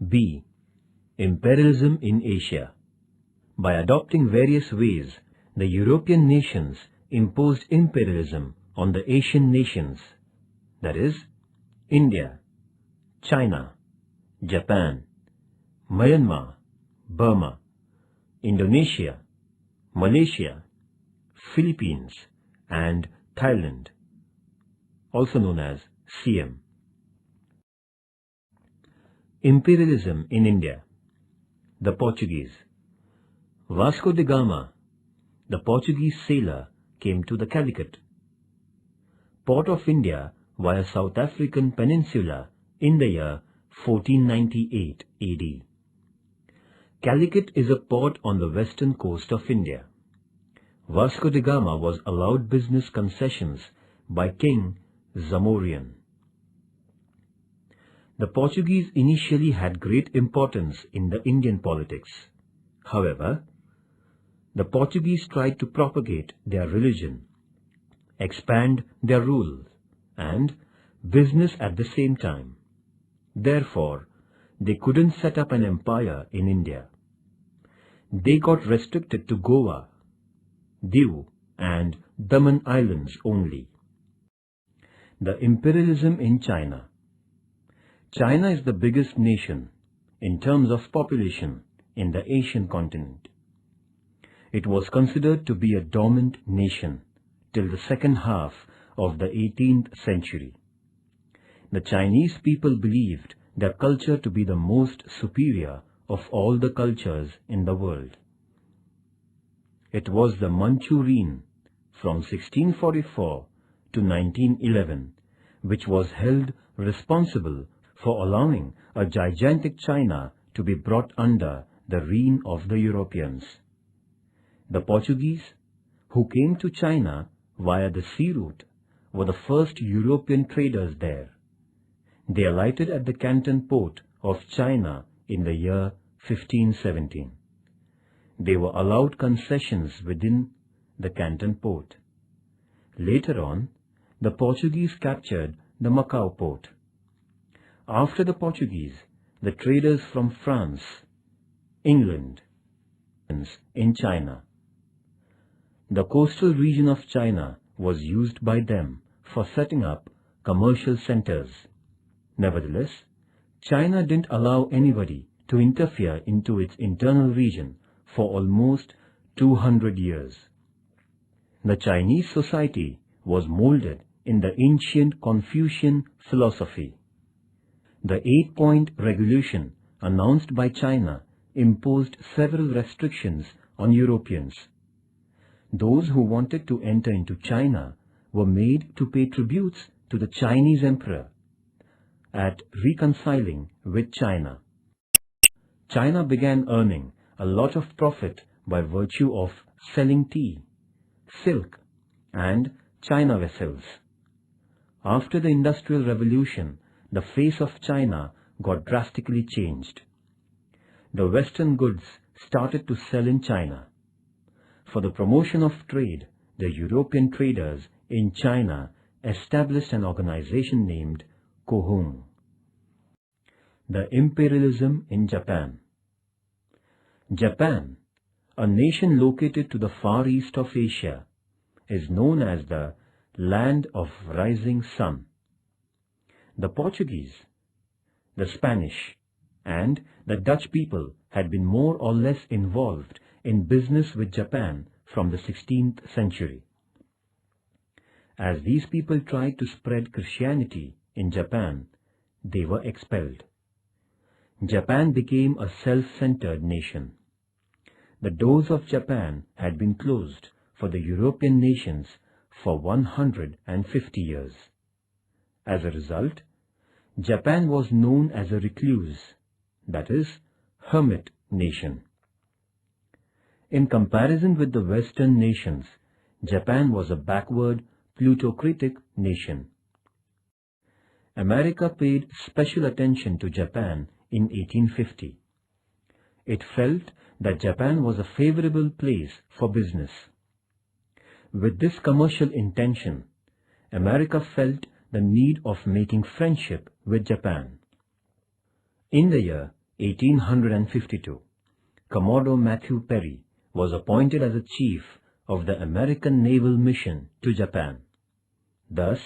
B. Imperialism in Asia. By adopting various ways, the European nations imposed imperialism on the Asian nations, that is, India, China, Japan, Myanmar, Burma, Indonesia, Malaysia, Philippines, and Thailand, also known as Siam. Imperialism in India. The Portuguese. Vasco da Gama, the Portuguese sailor, came to the Calicut, port of India, via South African peninsula in the year 1498 AD. Calicut is a port on the western coast of India. Vasco da Gama was allowed business concessions by King Zamorian. The Portuguese initially had great importance in the Indian politics. However, the Portuguese tried to propagate their religion, expand their rule, and business at the same time. Therefore, they couldn't set up an empire in India. They got restricted to Goa, Diu, and Daman Islands only. The imperialism in China. China is the biggest nation, in terms of population, in the Asian continent. It was considered to be a dominant nation till the second half of the 18th century. The Chinese people believed their culture to be the most superior of all the cultures in the world. It was the Manchurian from 1644 to 1911 which was held responsible for allowing a gigantic China to be brought under the reign of the Europeans. The Portuguese, who came to China via the sea route, were the first European traders there. They alighted at the Canton port of China in the year 1517. They were allowed concessions within the Canton port. Later on, the Portuguese captured the Macau port. After the Portuguese, the traders from France, England, in China. The coastal region of China was used by them for setting up commercial centers. Nevertheless, China didn't allow anybody to interfere into its internal region for almost 200 years. The Chinese society was molded in the ancient Confucian philosophy. The 8-point regulation announced by China imposed several restrictions on Europeans. Those who wanted to enter into China were made to pay tributes to the Chinese emperor at reconciling with China. China began earning a lot of profit by virtue of selling tea, silk, and China vessels. After the Industrial Revolution, the face of China got drastically changed. The Western goods started to sell in China. For the promotion of trade, the European traders in China established an organization named Kohong. The imperialism in Japan. Japan, a nation located to the far east of Asia, is known as the Land of Rising Sun. The Portuguese, the Spanish, and the Dutch people had been more or less involved in business with Japan from the 16th century. As these people tried to spread Christianity in Japan, they were expelled. Japan became a self-centered nation. The doors of Japan had been closed for the European nations for 150 years. As a result, Japan was known as a recluse, that is, hermit nation. In comparison with the Western nations, Japan was a backward, plutocratic nation. America paid special attention to Japan in 1850. It felt that Japan was a favorable place for business. With this commercial intention, America felt the need of making friendship with Japan. In the year 1852, Commodore Matthew Perry was appointed as a chief of the American Naval Mission to Japan. Thus,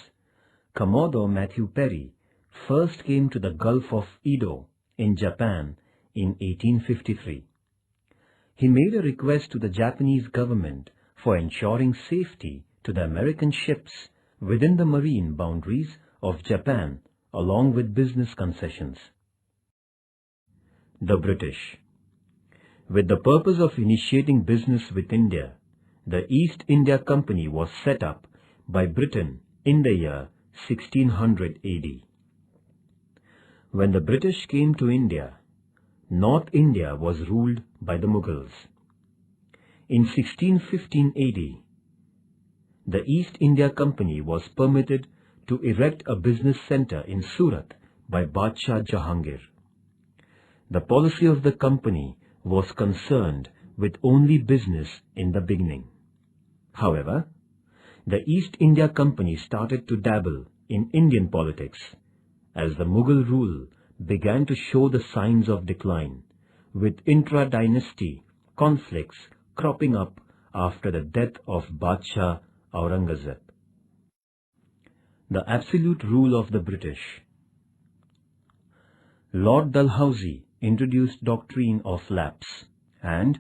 Commodore Matthew Perry first came to the Gulf of Edo in Japan in 1853. He made a request to the Japanese government for ensuring safety to the American ships within the marine boundaries of Japan, along with business concessions. The British. With the purpose of initiating business with India, the East India Company was set up by Britain in the year 1600 AD. When the British came to India, North India was ruled by the Mughals. In 1615 AD, the East India Company was permitted to erect a business centre in Surat by Badshah Jahangir. The policy of the company was concerned with only business in the beginning. However, the East India Company started to dabble in Indian politics as the Mughal rule began to show the signs of decline, with intra-dynasty conflicts cropping up after the death of Badshah Aurangzeb. The absolute rule of the British. Lord Dalhousie introduced doctrine of lapse and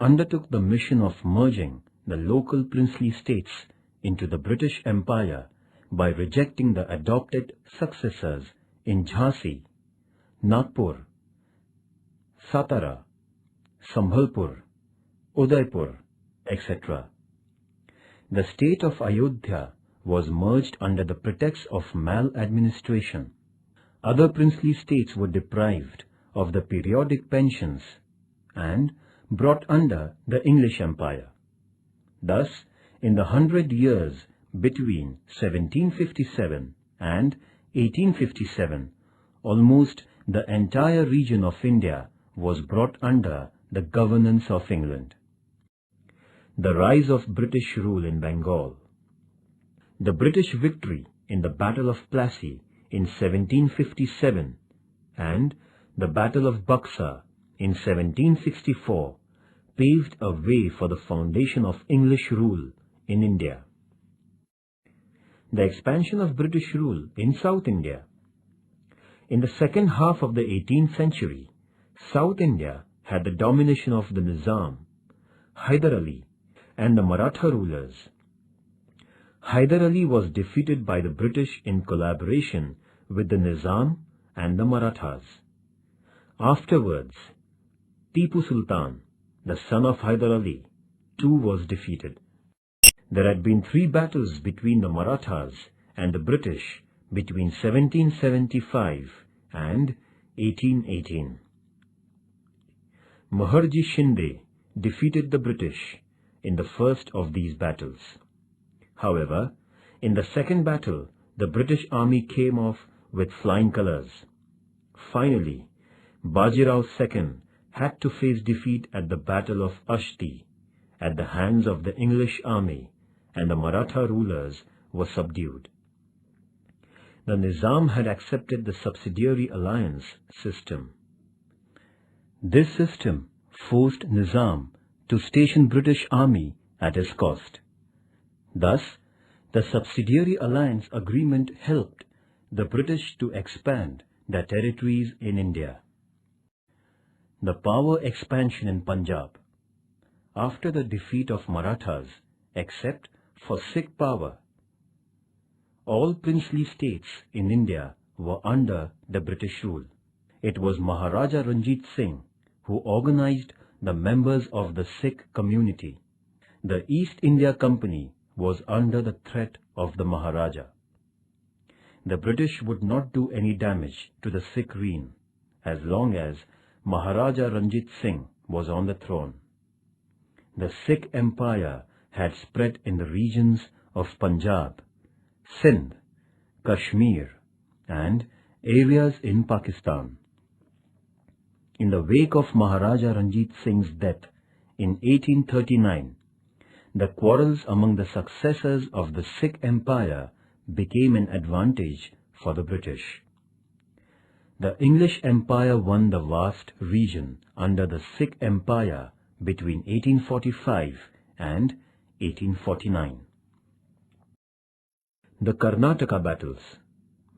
undertook the mission of merging the local princely states into the British Empire by rejecting the adopted successors in Jhansi, Nagpur, Satara, Sambhalpur, Udaipur, etc. The state of Ayodhya was merged under the pretext of maladministration. Other princely states were deprived of the periodic pensions and brought under the English Empire. Thus, in the 100 years between 1757 and 1857, almost the entire region of India was brought under the governance of England. The rise of British rule in Bengal. The British victory in the Battle of Plassey in 1757 and the Battle of Buxar in 1764 paved a way for the foundation of English rule in India. The expansion of British rule in South India. In the second half of the 18th century, South India had the domination of the Nizam, Hyder Ali, and the Maratha rulers. Hyder Ali was defeated by the British in collaboration with the Nizam and the Marathas. Afterwards, Tipu Sultan, the son of Hyder Ali, too was defeated. There had been 3 battles between the Marathas and the British between 1775 and 1818. Maharji Shinde defeated the British in the first of these battles. However, in the second battle, the British army came off with flying colours. Finally, Bajirao II had to face defeat at the Battle of Ashti at the hands of the English army, and the Maratha rulers were subdued. The Nizam had accepted the subsidiary alliance system. This system forced Nizam to station British army at his cost. Thus, the subsidiary alliance agreement helped the British to expand their territories in India. The power expansion in Punjab. After the defeat of Marathas, except for Sikh power, all princely states in India were under the British rule. It was Maharaja Ranjit Singh who organized the members of the Sikh community. The East India Company was under the threat of the Maharaja. The British would not do any damage to the Sikh reign as long as Maharaja Ranjit Singh was on the throne. The Sikh Empire had spread in the regions of Punjab, Sindh, Kashmir, and areas in Pakistan. In the wake of Maharaja Ranjit Singh's death in 1839, the quarrels among the successors of the Sikh Empire became an advantage for the British. The English Empire won the vast region under the Sikh Empire between 1845 and 1849. The Karnataka Battles,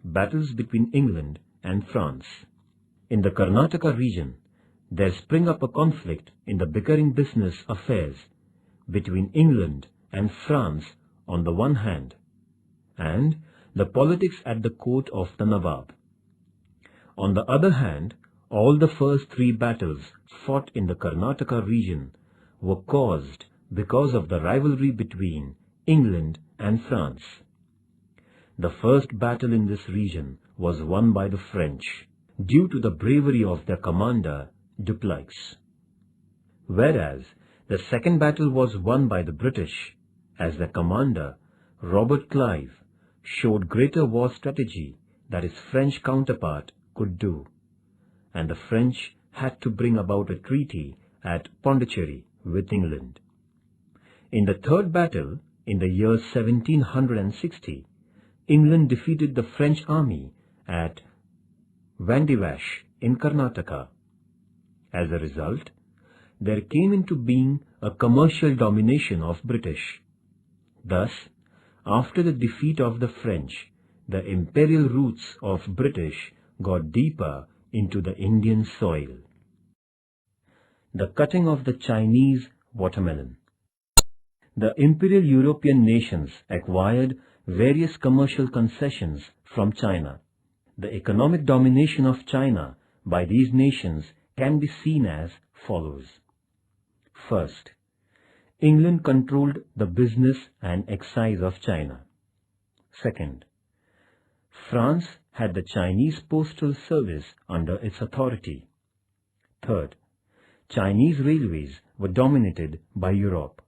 battles between England and France. In the Karnataka region, there sprang up a conflict in the bickering business affairs between England and France on the one hand, and the politics at the court of the Nawab. On the other hand, all the first three battles fought in the Karnataka region were caused because of the rivalry between England and France. The first battle in this region was won by the French due to the bravery of their commander Dupleix, whereas the second battle was won by the British as their commander Robert Clive showed greater war strategy than his French counterpart could do, and the French had to bring about a treaty at Pondicherry with England. In the third battle, in the year 1760, England defeated the French army at Vandivash in Karnataka. As a result, there came into being a commercial domination of British. Thus, after the defeat of the French, the imperial roots of British got deeper into the Indian soil. The cutting of the Chinese watermelon. The imperial European nations acquired various commercial concessions from China. The economic domination of China by these nations can be seen as follows. First, England controlled the business and excise of China. Second, France had the Chinese postal service under its authority. Third, Chinese railways were dominated by Europe.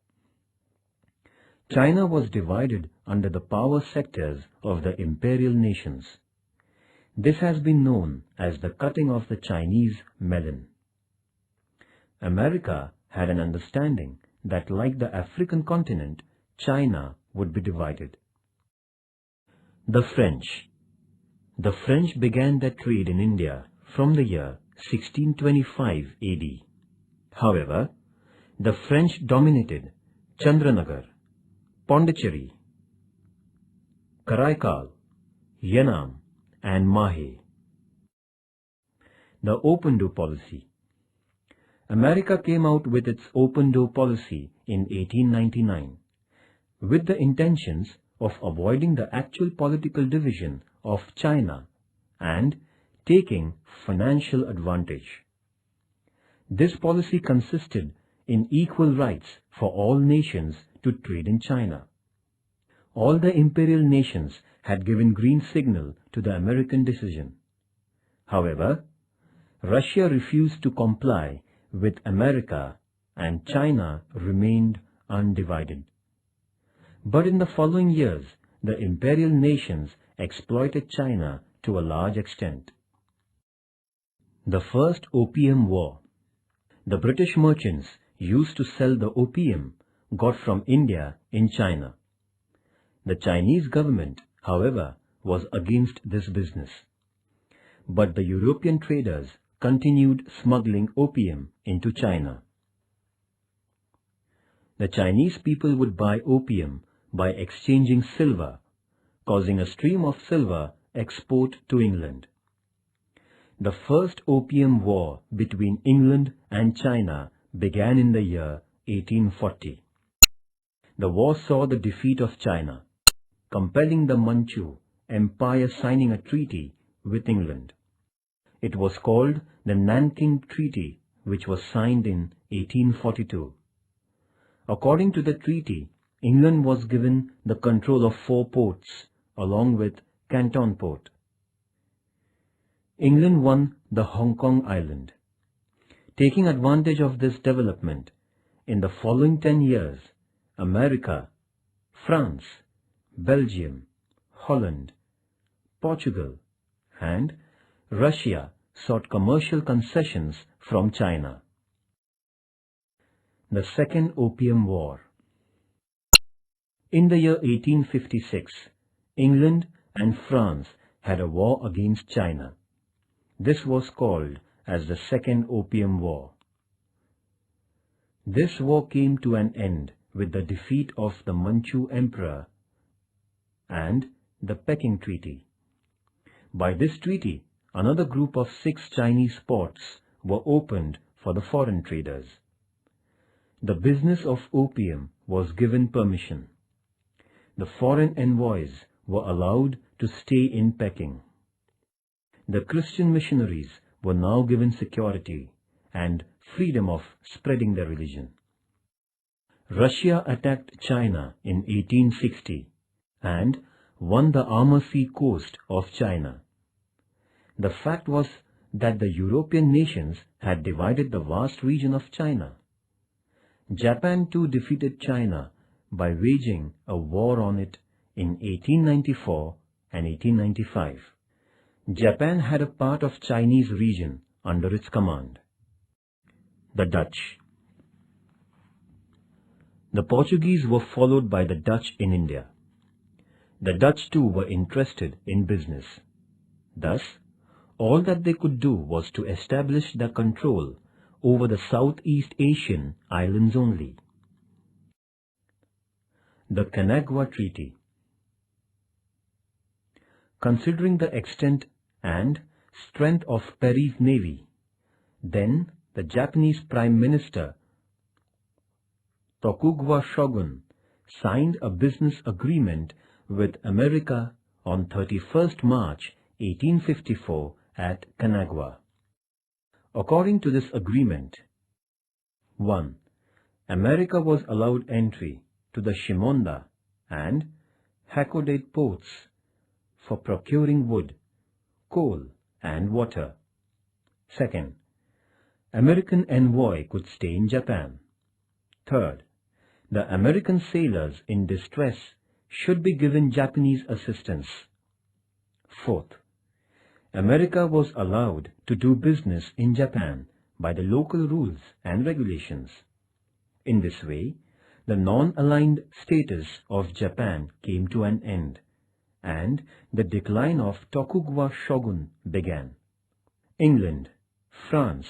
China was divided under the power sectors of the imperial nations. This has been known as the cutting of the Chinese melon. America had an understanding that, like the African continent, China would be divided. The French. The French began their trade in India from the year 1625 AD. However, the French dominated Chandranagar, Pondicherry, Karaikal, Yanam, and Mahe. The Open Door Policy. America came out with its Open Door Policy in 1899 with the intentions of avoiding the actual political division of China and taking financial advantage. This policy consisted in equal rights for all nations to trade in China. All the imperial nations had given green signal to the American decision. However, Russia refused to comply with America and China remained undivided. But in the following years, the imperial nations exploited China to a large extent. The First Opium War. The British merchants used to sell the opium got from India in China. The Chinese government, however, was against this business. But the European traders continued smuggling opium into China. The Chinese people would buy opium by exchanging silver, causing a stream of silver export to England. The First Opium War between England and China began in the year 1840. The war saw the defeat of China, compelling the Manchu Empire signing a treaty with England. It was called the Nanking Treaty, which was signed in 1842. According to the treaty, England was given the control of 4 ports, along with Canton Port. England won the Hong Kong Island. Taking advantage of this development, in the following 10 years, America, France, Belgium, Holland, Portugal, and Russia sought commercial concessions from China. The Second Opium War. In the year 1856, England and France had a war against China. This was called as the Second Opium War. This war came to an end with the defeat of the Manchu Emperor and the Peking Treaty. By this treaty, another group of 6 Chinese ports were opened for the foreign traders. The business of opium was given permission. The foreign envoys were allowed to stay in Peking. The Christian missionaries were now given security and freedom of spreading their religion. Russia attacked China in 1860 and won the Amur Sea coast of China. The fact was that the European nations had divided the vast region of China. Japan too defeated China by waging a war on it in 1894 and 1895. Japan had a part of Chinese region under its command. The Dutch. The Portuguese were followed by the Dutch in India. The Dutch too were interested in business. Thus, all that they could do was to establish their control over the Southeast Asian islands only. The Kanagawa Treaty. Considering the extent and strength of Perry's navy, then the Japanese Prime Minister Tokugawa Shogun signed a business agreement with America on 31st March 1854 at Kanagawa. According to this agreement, 1. America was allowed entry to the Shimonda and Hakodate ports for procuring wood, coal and water. 2. American envoy could stay in Japan. 3. The American sailors in distress should be given Japanese assistance. 4. America was allowed to do business in Japan by the local rules and regulations. In this way, the non-aligned status of Japan came to an end, and the decline of Tokugawa Shogun began. England, France,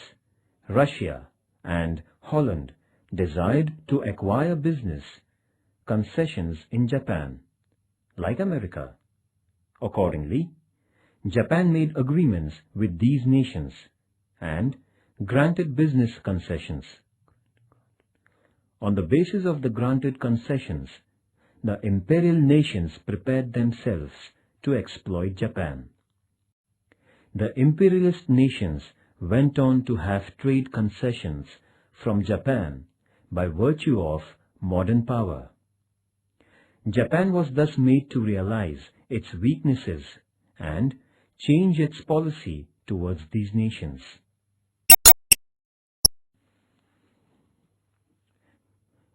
Russia, and Holland desired to acquire business concessions in Japan, like America. Accordingly, Japan made agreements with these nations and granted business concessions. On the basis of the granted concessions, the imperial nations prepared themselves to exploit Japan. The imperialist nations went on to have trade concessions from Japan by virtue of modern power. Japan was thus made to realize its weaknesses and change its policy towards these nations.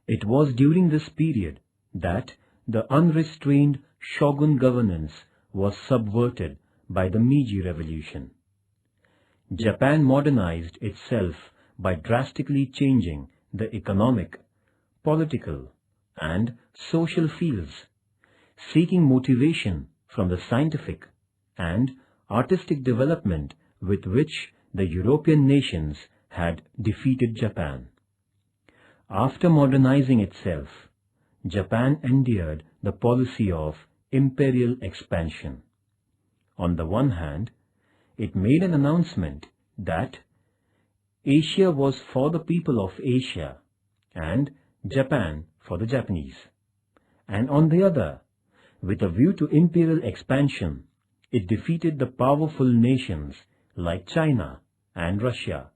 It was during this period that the unrestrained shogun governance was subverted by the Meiji Revolution. Japan modernized itself by drastically changing the economic, political, and social fields, seeking motivation from the scientific and artistic development with which the European nations had defeated Japan. After modernizing itself, Japan endeared the policy of imperial expansion. On the one hand, it made an announcement that Asia was for the people of Asia and Japan for the Japanese. And on the other, with a view to imperial expansion, it defeated the powerful nations like China and Russia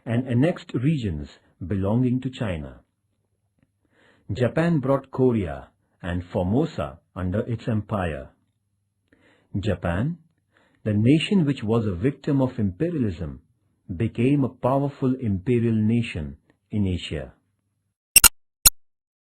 and annexed regions belonging to China. Japan brought Korea and Formosa under its empire. Japan, the nation which was a victim of imperialism, became a powerful imperial nation in Asia.